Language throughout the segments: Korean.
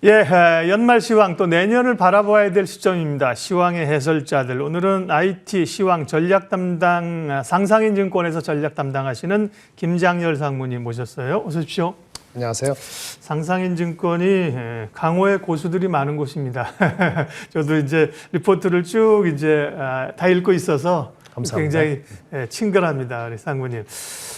예, 연말 시황 또 내년을 바라봐야 될 시점입니다. 시황의 해설자들. 오늘은 IT 시황 전략 담당 상상인증권에서 전략 담당하시는 김장열 상무님 모셨어요. 어서 오십시오. 안녕하세요. 상상인증권이 강호의 고수들이 많은 곳입니다. 저도 이제 리포트를 쭉 이제 다 읽고 있어서 감사합니다. 굉장히 친근합니다, 우리 상무님.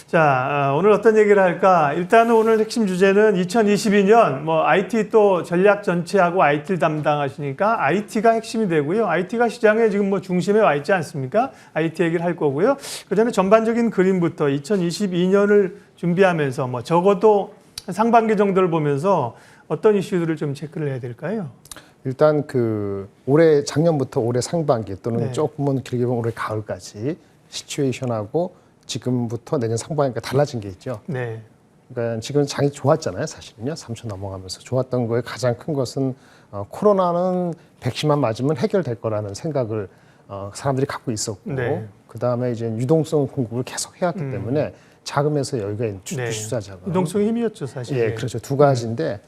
자, 오늘 어떤 얘기를 할까? 일단은 오늘 핵심 주제는 2022년 IT 또 전략 전체하고 IT를 담당하시니까 IT가 핵심이 되고요. IT가 시장에 지금 중심에 와 있지 않습니까? IT 얘기를 할 거고요. 그전에 전반적인 그림부터 2022년을 준비하면서 적어도 상반기 정도를 보면서 어떤 이슈들을 좀 체크를 해야 될까요? 일단 올해 작년부터 올해 상반기 또는 네. 조금은 길게 보면 올해 가을까지 시츄에이션하고 지금부터 내년 상반기가 달라진 게 있죠. 네. 그러니까 지금 장이 좋았잖아요, 사실은요. 3초 넘어가면서 좋았던 거에 가장 큰 것은 코로나는 백신만 맞으면 해결될 거라는 생각을 사람들이 갖고 있었고, 네. 그 다음에 이제 유동성 공급을 계속 해왔기 때문에 자금에서 여유가 있는 주식투자 자금. 유동성이 힘이었죠, 사실. 예, 그렇죠. 두 가지인데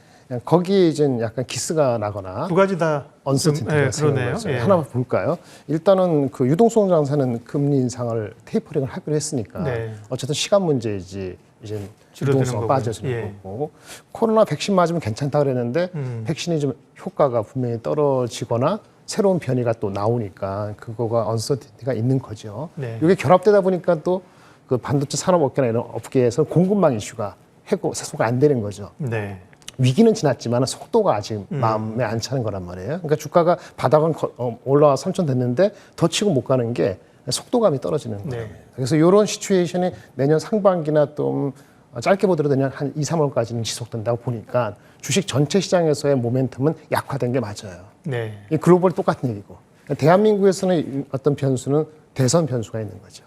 거기에 이제 약간 기스가 나거나 두 가지 다 언서티티가 생기는 거죠. 하나만 볼까요? 일단은 유동성 장사는 금리 인상을 테이퍼링을 하기로 했으니까 어쨌든 시간 문제이지 이제 유동성은 빠져지는 거고, 코로나 백신 맞으면 괜찮다 그랬는데 백신이 좀 효과가 분명히 떨어지거나 새로운 변이가 또 나오니까 그거가 언서티티가 있는 거죠. 이게 결합되다 보니까 또 그 반도체 산업업계나 이런 업계에서 공급망 이슈가 해소가 안 되는 거죠. 위기는 지났지만 속도가 아직 마음에 안 차는 거란 말이에요. 그러니까 주가가 바닥은 올라와 3천 됐는데 더 치고 못 가는 게 속도감이 떨어지는 거예요. 그래서 이런 시츄에이션이 내년 상반기나 좀 짧게 보더라도 내년 한 2, 3월까지는 지속된다고 보니까 주식 전체 시장에서의 모멘텀은 약화된 게 맞아요. 이 글로벌 똑같은 얘기고. 대한민국에서는 어떤 변수는 대선 변수가 있는 거죠.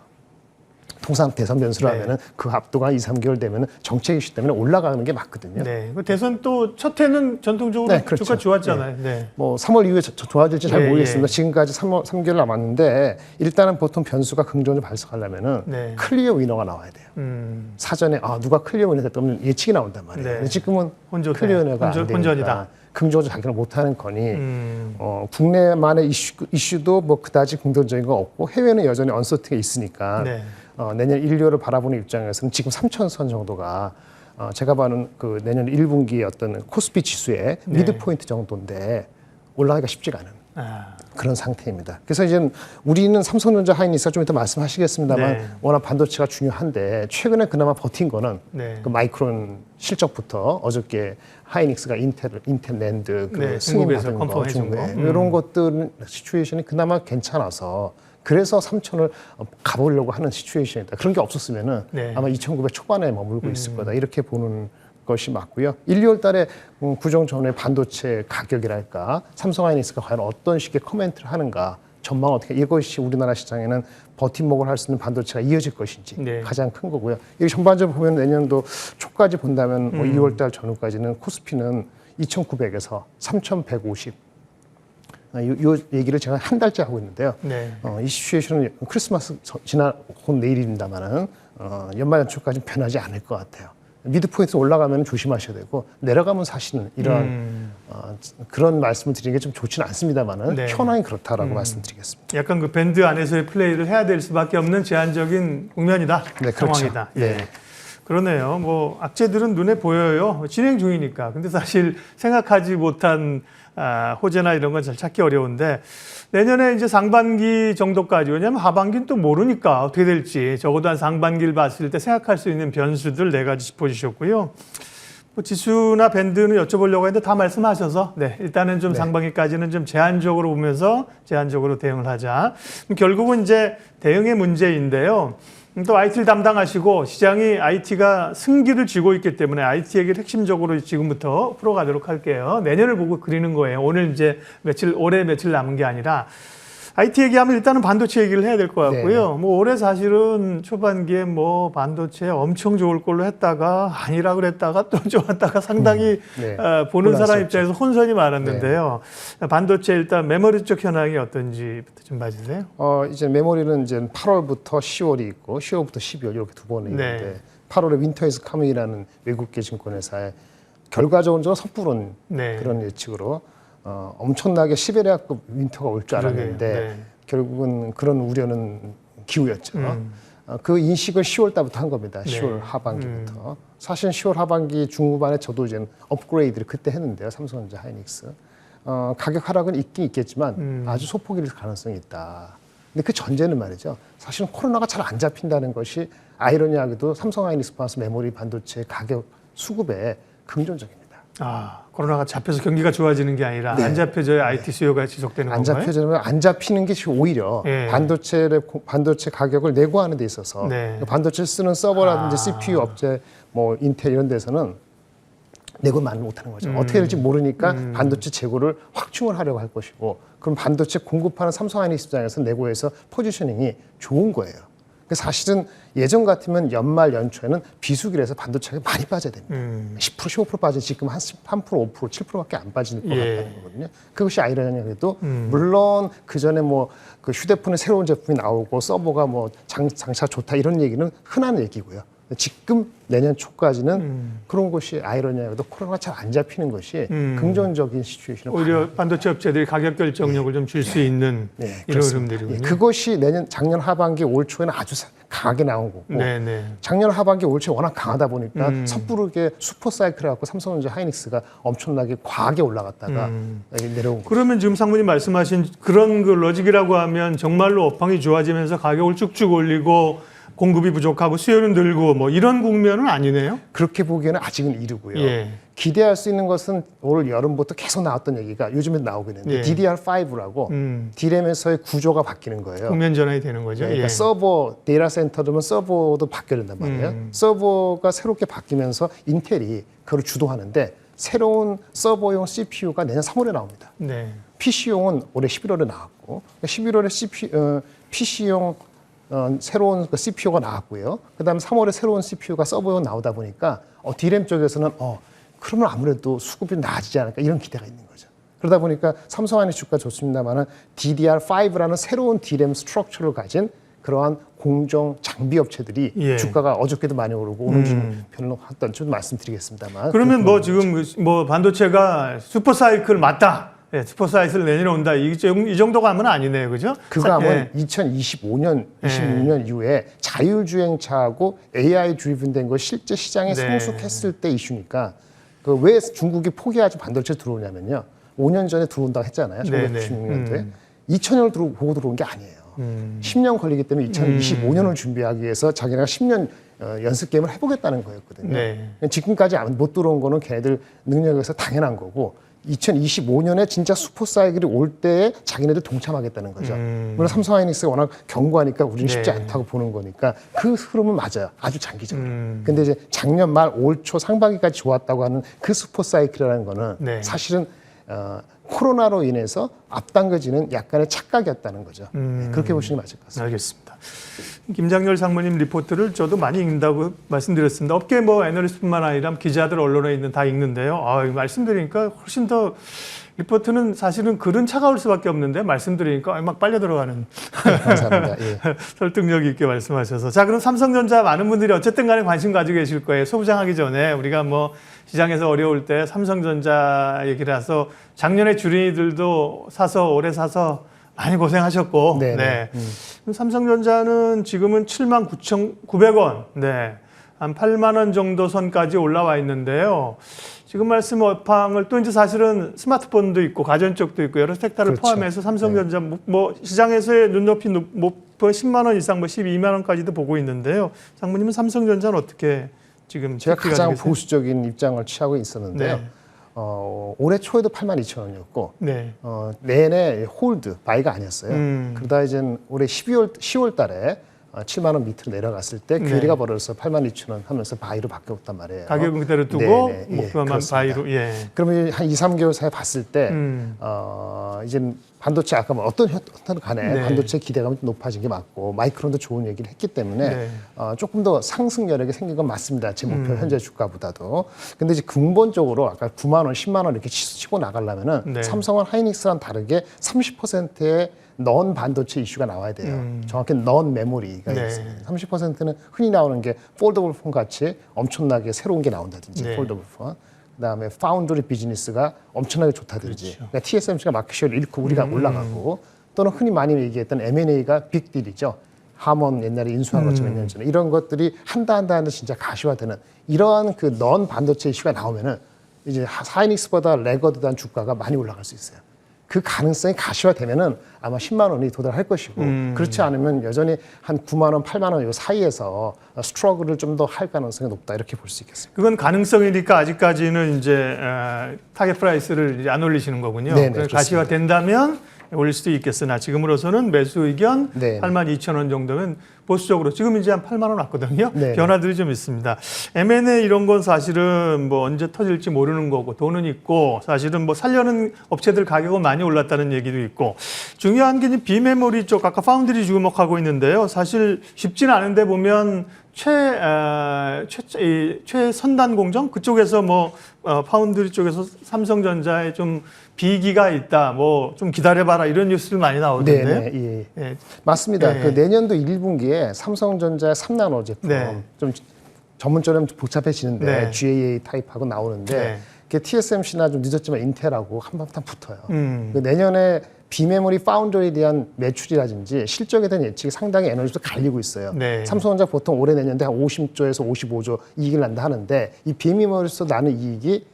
통상 대선 변수를 하면은 그 앞도가 2, 3개월 되면은 정책 이슈 때문에 올라가는 게 맞거든요. 대선 또 첫 해는 전통적으로 그렇죠. 주가 좋았잖아요. 3월 이후에 좋아질지 잘 모르겠습니다. 지금까지 3개월 남았는데 일단은 보통 변수가 긍정적으로 발생하려면은 클리어 위너가 나와야 돼요. 사전에 누가 클리어 위너 됐다면 예측이 나온단 말이에요. 근데 지금은 클리어 위너가 안 되니까 긍정적으로 작용을 못하는 거니 국내만의 이슈도 그다지 긍정적인 거 없고 해외는 여전히 언서티가 있으니까 내년 1, 2월을 바라보는 입장에서는 지금 3,000선 정도가 제가 봐는 내년 1분기의 어떤 코스피 지수의 미드 포인트 정도인데 올라가기가 쉽지가 않은 그런 상태입니다. 그래서 이제 우리는 삼성전자 하이닉스가 좀 이따 말씀하시겠습니다만 워낙 반도체가 중요한데 최근에 그나마 버틴 거는 그 마이크론 실적부터 어저께 하이닉스가 인텔 랜드 승인받은 거 중에 이런 것들 시츄에이션이 그나마 괜찮아서 그래서 3,000을 가보려고 하는 시츄에이션이다. 그런 게 없었으면은 아마 2,900 초반에 머물고 있을 거다. 이렇게 보는 것이 맞고요. 1, 2월 달에 구정 전에 반도체 가격이랄까 삼성하이닉스가 과연 어떤 식의 코멘트를 하는가 전망 어떻게 이것이 우리나라 시장에는 버팀목을 할 수 있는 반도체가 이어질 것인지 가장 큰 거고요. 이 전반적으로 보면 내년도 초까지 본다면 2월 달 전후까지는 코스피는 2,900에서 3,150 이 얘기를 제가 한 달째 하고 있는데요. 이 시츄에이션은 크리스마스 지나고 내일입니다만은 연말 연초까지 변하지 않을 것 같아요. 미드 포인트 올라가면 조심하셔야 되고 내려가면 사실은 이런 그런 말씀을 드리는 게 좀 좋지는 않습니다만은 현황이 그렇다라고 말씀드리겠습니다. 약간 그 밴드 안에서의 플레이를 해야 될 수밖에 없는 제한적인 국면이다. 상황이다. 그러네요. 악재들은 눈에 보여요. 진행 중이니까. 근데 사실 생각하지 못한 호재나 이런 건 잘 찾기 어려운데 내년에 이제 상반기 정도까지 왜냐하면 하반기는 또 모르니까 어떻게 될지 적어도 한 상반기를 봤을 때 생각할 수 있는 변수들 4가지 짚어주셨고요. 지수나 밴드는 여쭤보려고 했는데 다 말씀하셔서 일단은 좀 상반기까지는 좀 제한적으로 보면서 제한적으로 대응을 하자. 결국은 이제 대응의 문제인데요. 또 IT를 담당하시고 시장이 IT가 승기를 쥐고 있기 때문에 IT 얘기를 핵심적으로 지금부터 풀어가도록 할게요. 내년을 보고 그리는 거예요. 오늘 이제 올해 며칠 남은 게 아니라 IT 얘기하면 일단은 반도체 얘기를 해야 될 것 같고요. 올해 사실은 초반기에 반도체 엄청 좋을 걸로 했다가 아니라 그랬다가 또 좋았다가 상당히 보는 사람 입장에서 혼선이 많았는데요. 반도체 일단 메모리 쪽 현황이 어떤지부터 좀 봐주세요. 이제 메모리는 이제 8월부터 10월이 있고 10월부터 12월 이렇게 두 번이 있는데 8월에 윈터이즈 카밍이라는 외국계 증권회사의 결과적으로 섣부른 그런 예측으로 엄청나게 시베리아급 윈터가 올 줄 알았는데 결국은 그런 우려는 기우였죠. 그 인식을 10월 달부터 한 겁니다. 10월 하반기부터. 사실 10월 하반기 중후반에 저도 이제 업그레이드를 그때 했는데요. 삼성전자 하이닉스. 가격 하락은 있긴 있겠지만 아주 소폭일 가능성이 있다. 근데 그 전제는 말이죠. 사실은 코로나가 잘 안 잡힌다는 것이 아이러니하게도 삼성 하이닉스 플러스 메모리 반도체 가격 수급에 긍정적입니다. 아, 코로나가 잡혀서 경기가 좋아지는 게 아니라 안 잡혀져야 IT 수요가 지속되는 건가요? 안 잡혀지면 안 잡히는 게 오히려 반도체 가격을 내고하는 데 있어서 반도체 쓰는 서버라든지 CPU 업체, 뭐 인텔 이런 데서는 내고 많이 못하는 거죠. 어떻게 될지 모르니까 반도체 재고를 확충을 하려고 할 것이고, 그럼 반도체 공급하는 삼성 하이닉스 입장에서 내고에서 포지셔닝이 좋은 거예요. 사실은 예전 같으면 연말 연초에는 비수기라서 반도체가 많이 빠져야 됩니다. 10% 15% 빠진 지금 한 3% 5% 7%밖에 안 빠지는 것 같다는 거거든요. 그것이 아이러니하게도 물론 그 전에 뭐 그 휴대폰에 새로운 제품이 나오고 서버가 뭐 장사 좋다 이런 얘기는 흔한 얘기고요. 지금 내년 초까지는 그런 것이 아이러니하게도 코로나가 잘 안 잡히는 것이 긍정적인 시츄에이션을 오히려 반도체 업체들이 가격 결정력을 좀 줄 수 있는 이런 흐름들이군요. 그것이 작년 하반기 올 초에는 아주 강하게 나온 거고 작년 하반기 올 초에 워낙 강하다 보니까 섣부르게 슈퍼 사이클 해갖고 삼성전자 하이닉스가 엄청나게 과하게 올라갔다가 내려온 거죠. 그러면 지금 상무님 말씀하신 그런 그 로직이라고 하면 정말로 업황이 좋아지면서 가격을 쭉쭉 올리고 공급이 부족하고 수요는 늘고 뭐 이런 국면은 아니네요. 그렇게 보기에는 아직은 이르고요. 기대할 수 있는 것은 올 여름부터 계속 나왔던 얘기가 요즘에 나오고 있는데 DDR5라고 D램에서의 구조가 바뀌는 거예요. 국면 전환이 되는 거죠. 그러니까 서버, 데이터 센터면 서버도 바뀌어야 된단 말이에요. 서버가 새롭게 바뀌면서 인텔이 그걸 주도하는데 새로운 서버용 CPU가 내년 3월에 나옵니다. PC용은 올해 11월에 나왔고 11월에 PC용 새로운 CPU가 나왔고요. 그다음에 3월에 새로운 CPU가 서버용 나오다 보니까 D램 쪽에서는 그러면 아무래도 수급이 나아지지 않을까 이런 기대가 있는 거죠. 그러다 보니까 삼성 하이닉스 주가 좋습니다만은 DDR5라는 새로운 D램 스트럭처를 가진 그러한 공정 장비 업체들이 주가가 어저께도 많이 오르고 오늘 좀 별로 했던 좀 말씀드리겠습니다만. 그러면 뭐 지금 뭐 반도체가 슈퍼 사이클 맞다. 슈퍼사이즈를 내년에 온다. 이 정도 감은 아니네요. 그죠? 그 감은 2025년, 26년 이후에 자율주행차하고 AI 드리븐 된 거 실제 시장에 성숙했을 때 이슈니까 왜 중국이 포기하지 반도체 들어오냐면요. 5년 전에 들어온다고 했잖아요. 1996년도에. 2000년을 보고 들어온 게 아니에요. 10년 걸리기 때문에 2025년을 준비하기 위해서 자기네가 10년 연습 게임을 해보겠다는 거였거든요. 지금까지 못 들어온 거는 걔네들 능력에서 당연한 거고 2025년에 진짜 슈퍼 사이클이 올 때에 자기네들 동참하겠다는 거죠. 물론 삼성 하이닉스가 워낙 견고하니까 우리는 쉽지 않다고 보는 거니까 그 흐름은 맞아요. 아주 장기적으로. 근데 이제 작년 말 올 초 상반기까지 좋았다고 하는 그 슈퍼 사이클이라는 거는 사실은 코로나로 인해서 앞당겨지는 약간의 착각이었다는 거죠. 그렇게 보시는 게 맞을 것 같습니다. 알겠습니다. 김장렬 상무님 리포트를 저도 많이 읽는다고 말씀드렸습니다. 업계 뭐 애널리스트뿐만 아니라 기자들 언론에 있는 다 읽는데요. 말씀드리니까 훨씬 더 리포트는 사실은 글은 차가울 수밖에 없는데 말씀드리니까 막 빨려 들어가는. 감사합니다. 설득력 있게 말씀하셔서. 자, 그럼 삼성전자 많은 분들이 어쨌든 간에 관심 가지고 계실 거예요. 소부장하기 전에 우리가 뭐 시장에서 어려울 때 삼성전자 얘기를 해서 작년에 주린이들도 사서 올해 사서 많이 고생하셨고, 삼성전자는 지금은 79,900원, 한 8만 원 정도 선까지 올라와 있는데요. 지금 말씀 업황을 또 이제 사실은 스마트폰도 있고 가전 쪽도 있고 여러 섹터를 포함해서 삼성전자 뭐 시장에서의 눈높이 목표 10만 원 이상, 뭐 12만 원까지도 보고 있는데요. 상무님은 삼성전자는 어떻게 지금 제가 가장 보수적인 입장을 취하고 있었는데요. 올해 초에도 82,000원이었고 내내 홀드 바이가 아니었어요. 그러다 이제 올해 10월 달에 7만 원 밑으로 내려갔을 때 괴리가 벌어져서 82,000원 하면서 바이로 바뀌었단 말이에요. 가격은 그대로 두고 목표만 바이로. 그러면 한 2, 3개월 사이에 봤을 때 이제 반도체 아까 뭐 어떤 간에 반도체 기대감이 높아진 게 맞고 마이크론도 좋은 얘기를 했기 때문에 조금 더 상승 여력이 생긴 건 맞습니다. 제 목표 현재 주가보다도. 근데 이제 근본적으로 아까 9만 원, 10만 원 이렇게 치고 나가려면은 삼성은 하이닉스랑 다르게 30%의 넌 반도체 이슈가 나와야 돼요. 정확히 넌 메모리가 있어요. 30%는 흔히 나오는 게 폴더블 폰 같이 엄청나게 새로운 게 나온다든지 폴더블 폰. 그다음에 파운드리 비즈니스가 엄청나게 좋다든지 그렇죠. 그러니까 TSMC가 마켓쉐어를 잃고 우리가 올라가고 또는 흔히 많이 얘기했던 M&A가 빅딜이죠. 하몬 옛날에 인수한 것처럼 몇 년 전에 이런 것들이 한다 진짜 가시화되는 이러한 그 넌 반도체 이슈가 나오면은 이제 하이닉스보다 레거드한 주가가 많이 올라갈 수 있어요. 그 가능성이 가시화되면은 아마 10만 원이 도달할 것이고 그렇지 않으면 여전히 한 9만 원, 8만 원 이 사이에서 스트러글을 좀 더 할 가능성이 높다 이렇게 볼 수 있겠습니다. 그건 가능성이니까 아직까지는 이제 타겟 프라이스를 이제 안 올리시는 거군요. 네네, 가시화된다면 올릴 수도 있겠으나 지금으로서는 매수 의견 네. 82,000원 정도면 보수적으로 지금 이제 한 8만 원 왔거든요. 네. 변화들이 좀 있습니다. M&A 이런 건 사실은 뭐 언제 터질지 모르는 거고 돈은 있고 사실은 뭐 살려는 업체들 가격은 많이 올랐다는 얘기도 있고 중요한 게 비메모리 쪽 아까 파운드리 주목하고 있는데요. 사실 쉽지는 않은데 보면 최선단 공정 그쪽에서 뭐 파운드리 쪽에서 삼성전자에 좀 비기가 있다. 뭐 좀 기다려봐라 이런 뉴스들 많이 나오던데. 네, 예. 예. 맞습니다. 그 내년도 1분기에 삼성전자의 3나노 제품 좀 전문적으로 복잡해지는데 네. GAA 타입하고 나오는데 그게 TSMC나 좀 늦었지만 인텔하고 한바탕 붙어요. 그 내년에 비메모리 파운더리에 대한 매출이라든지 실적에 대한 예측이 상당히 에너지도 갈리고 있어요. 네. 삼성전자 보통 올해 내년에 한 50조에서 55조 이익을 난다 하는데 이 비메모리에서 나는 이익이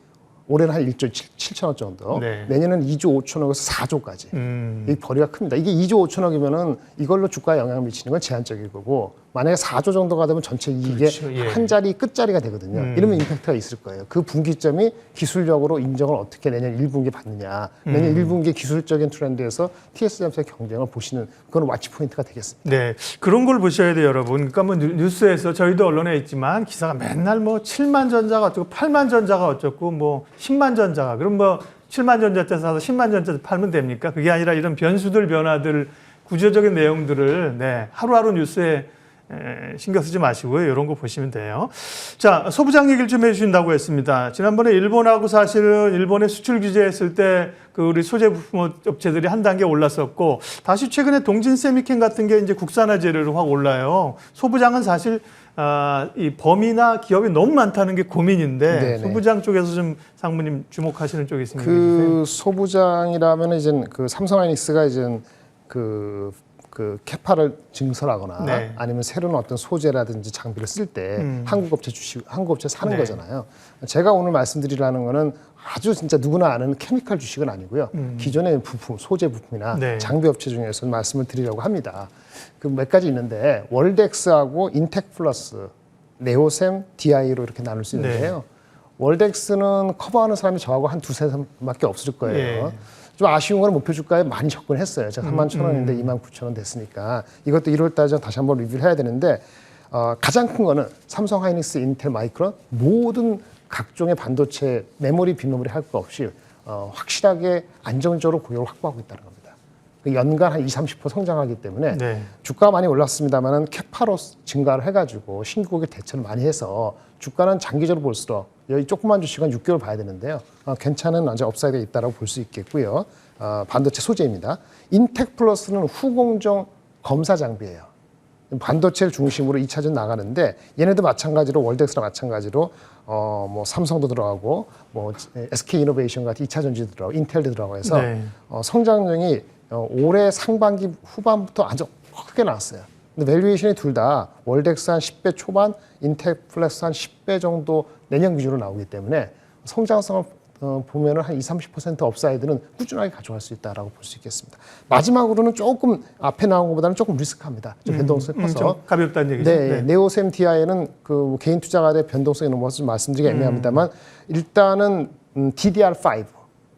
올해는 한 1조 7천억 정도, 내년은 2조 5천억에서 4조까지. 이 거리가 큽니다. 이게 2조 5천억이면은 이걸로 주가에 영향을 미치는 건 제한적일 거고 만약에 4조 정도가 되면 전체 이익의 그렇죠. 한 자리 끝자리가 되거든요. 이러면 임팩트가 있을 거예요. 그 분기점이 기술적으로 인정을 어떻게 내년 1분기에 받느냐. 내년 1분기 기술적인 트렌드에서 TSMC의 경쟁을 보시는 그건 와치 포인트가 되겠습니다. 네, 그런 걸 보셔야 돼요, 여러분. 그러니까 뭐 뉴스에서 저희도 언론에 있지만 기사가 맨날 뭐 7만 전자가 어쩌고 8만 전자가 어쩌고 뭐 10만 전자가 그럼 뭐 7만 전자째 사서 10만 전자째 팔면 됩니까? 그게 아니라 이런 변수들 변화들 구조적인 내용들을 하루하루 뉴스에 신경 쓰지 마시고요. 이런 거 보시면 돼요. 자, 소부장 얘기를 좀 해주신다고 했습니다. 지난번에 일본하고 사실은 일본에 수출 규제했을 때 그 우리 소재 부품 업체들이 한 단계 올랐었고 다시 최근에 동진 세미캠 같은 게 이제 국산화 재료로 확 올라요. 소부장은 사실 이 범위나 기업이 너무 많다는 게 고민인데 네네. 소부장 쪽에서 좀 상무님 주목하시는 쪽이 있습니다. 그 소부장이라면 이제 그 삼성하이닉스가 이제 그 캐파를 증설하거나 아니면 새로운 어떤 소재라든지 장비를 쓸 때 한국 업체 사는 거잖아요. 제가 오늘 말씀드리려는 거는 아주 진짜 누구나 아는 케미칼 주식은 아니고요. 기존의 부품, 소재 부품이나 장비 업체 중에서 말씀을 드리려고 합니다. 그 몇 가지 있는데 월덱스하고 인텍플러스, 네오셈, DI로 이렇게 나눌 수 있는데요. 월덱스는 커버하는 사람이 저하고 한 두세 사람밖에 없을 거예요. 좀 아쉬운 거는 목표 주가에 많이 접근했어요. 제가 31,000원인데 29,000원 됐으니까 이것도 1월 달에 다시 한번 리뷰를 해야 되는데 가장 큰 거는 삼성 하이닉스, 인텔, 마이크론 모든 각종의 반도체 메모리, 비메모리 할 거 없이 확실하게 안정적으로 고객을 확보하고 있다는 겁니다. 연간 한 20-30% 성장하기 때문에 주가가 많이 올랐습니다만은 캐파로 증가를 해가지고 신규 고객 대처를 많이 해서 주가는 장기적으로 볼수록 여기 조그만 주식은 6개월 봐야 되는데요. 괜찮은 아주 업사이드가 있다고 볼 수 있겠고요. 반도체 소재입니다. 인텍플러스는 후공정 검사 장비예요. 반도체를 중심으로 2차전 나가는데 얘네도 마찬가지로 월덱스랑 마찬가지로 뭐 삼성도 들어가고 뭐 SK 이노베이션 같은 2차 전지 들어가고 인텔도 들어가고 해서 성장률이 올해 상반기 후반부터 아주 크게 나왔어요. 근데 밸류에이션이 둘 다 월덱스 한 10배 초반, 인텍플러스 한 10배 정도 내년 기준으로 나오기 때문에 성장성을 보면은 한 20-30% 업사이드는 꾸준하게 가져갈 수 있다라고 볼 수 있겠습니다. 마지막으로는 조금 앞에 나온 것보다는 조금 리스크합니다. 좀 변동성이 커서 좀 가볍다는 얘기죠. 네오셈 TI는 그 개인 투자가의 변동성이 있는 것을 말씀드리기 애매합니다만 일단은 DDR5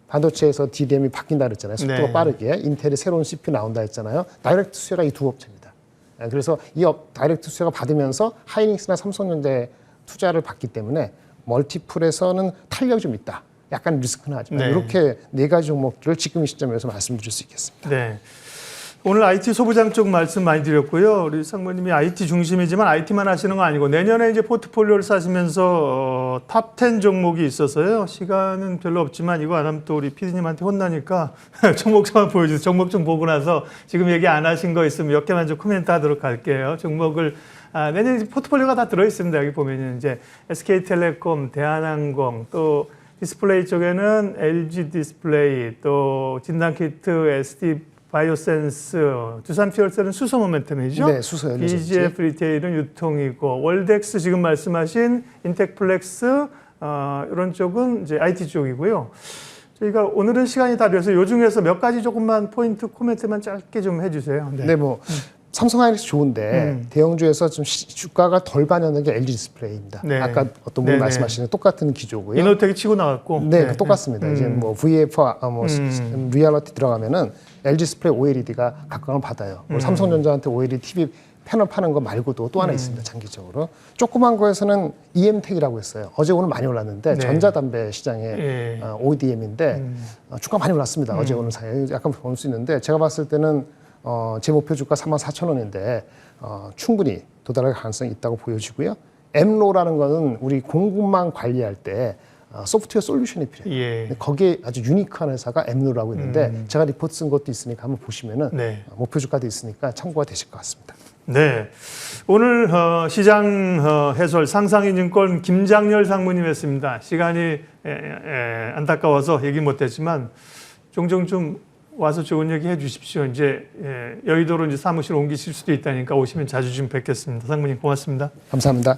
반도체에서 DDM이 바뀐다 그랬잖아요. 속도가 빠르게 인텔이 새로운 CPU 나온다 했잖아요. 다이렉트 수혜가 이 두 업체입니다. 그래서 이 다이렉트 수혜가 받으면서 하이닉스나 삼성전자에 투자를 받기 때문에 멀티플에서는 탄력이 좀 있다. 약간 리스크는 하지만 이렇게 네 가지 종목들을 지금 이 시점에서 말씀드릴 수 있겠습니다. 오늘 IT 소부장 쪽 말씀 많이 드렸고요. 우리 상무님이 IT 중심이지만 IT만 하시는 거 아니고 내년에 이제 포트폴리오를 사시면서 탑 10 종목이 있어서요. 시간은 별로 없지만 이거 안 하면 또 우리 PD님한테 혼나니까 종목 좀 보여주세요. 종목 좀 보고 나서 지금 얘기 안 하신 거 있으면 몇 개만 좀 코멘트 하도록 할게요. 종목을 내년 포트폴리오가 다 들어있습니다. 여기 보면 이제 SK텔레콤, 대한항공 또 디스플레이 쪽에는 LG 디스플레이, 또 진단키트, SD 바이오센스, 두산 퓨얼셀은 수소 모멘텀이죠. 네, 수소 열렸었지. BGF 리테일은 유통이고, 월덱스 지금 말씀하신 인텍플렉스 이런 쪽은 이제 IT 쪽이고요. 저희가 오늘은 시간이 다 돼서 요 중에서 몇 가지 조금만 포인트 코멘트만 짧게 좀 해주세요. 네, 뭐 삼성 하이닉스 좋은데 대형주에서 좀 주가가 덜 반영된 게 LG 디스플레이입니다. 네. 아까 어떤 분이 말씀하시는 똑같은 기조고요. 이노텍이 치고 나갔고. 네, 똑같습니다. 이제 뭐 VF, 리얼리티 들어가면은 LG 디스플레이 OLED가 각광을 받아요. 삼성전자한테 OLED TV 패널 파는 거 말고도 또 하나 있습니다. 장기적으로 조그만 거에서는 EM텍이라고 했어요. 어제 오늘 많이 올랐는데 네. 전자담배 시장의 ODM인데 주가 많이 올랐습니다. 어제 오늘 사이에 약간 볼 수 있는데 제가 봤을 때는 제 목표 주가 34,000원인데 충분히 도달할 가능성이 있다고 보여지고요. 엠로라는 거는 우리 공급망 관리할 때 소프트웨어 솔루션이 필요해요. 예. 거기에 아주 유니크한 회사가 엠로라고 있는데 제가 리포트 쓴 것도 있으니까 한번 보시면은 네. 목표 주가도 있으니까 참고가 되실 것 같습니다. 네. 오늘 시장 해설 상상인증권 김장렬 상무님이었습니다. 시간이 안타까워서 얘기 못했지만 종종 좀 와서 좋은 얘기 해주십시오. 이제 여의도로 이제 사무실 옮기실 수도 있다니까 오시면 자주 좀 뵙겠습니다. 상무님 고맙습니다. 감사합니다.